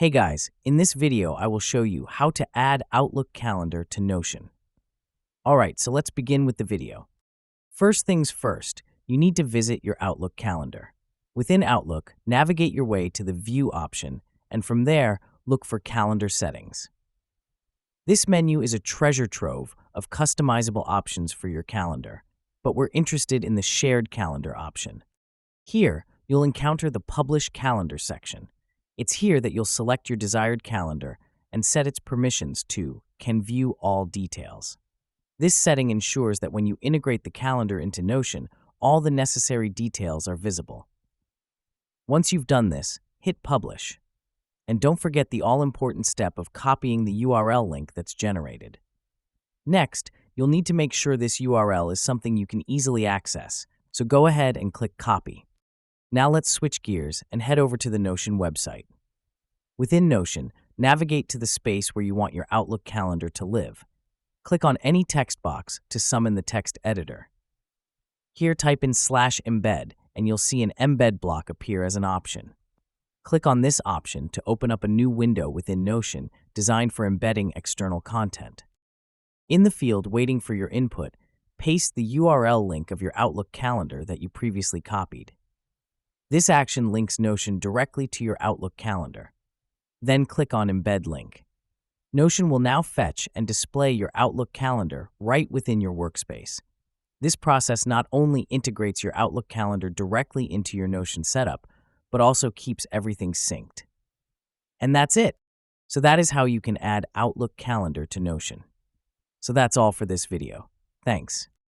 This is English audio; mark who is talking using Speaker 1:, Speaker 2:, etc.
Speaker 1: Hey guys, in this video I will show you how to add Outlook Calendar to Notion. Alright, so let's begin with the video. First things first, you need to visit your Outlook calendar. Within Outlook, navigate your way to the View option, and from there, look for Calendar Settings. This menu is a treasure trove of customizable options for your calendar, but we're interested in the Shared Calendar option. Here, you'll encounter the Publish Calendar section. It's here that you'll select your desired calendar and set its permissions to Can View All Details. This setting ensures that when you integrate the calendar into Notion, all the necessary details are visible. Once you've done this, hit Publish. And don't forget the all-important step of copying the URL link that's generated. Next, you'll need to make sure this URL is something you can easily access, so go ahead and click Copy. Now let's switch gears and head over to the Notion website. Within Notion, navigate to the space where you want your Outlook calendar to live. Click on any text box to summon the text editor. Here type in /embed and you'll see an embed block appear as an option. Click on this option to open up a new window within Notion designed for embedding external content. In the field waiting for your input, paste the URL link of your Outlook calendar that you previously copied. This action links Notion directly to your Outlook calendar. Then click on Embed Link. Notion will now fetch and display your Outlook calendar right within your workspace. This process not only integrates your Outlook calendar directly into your Notion setup, but also keeps everything synced. And that's it. So that is how you can add Outlook calendar to Notion. So that's all for this video. Thanks.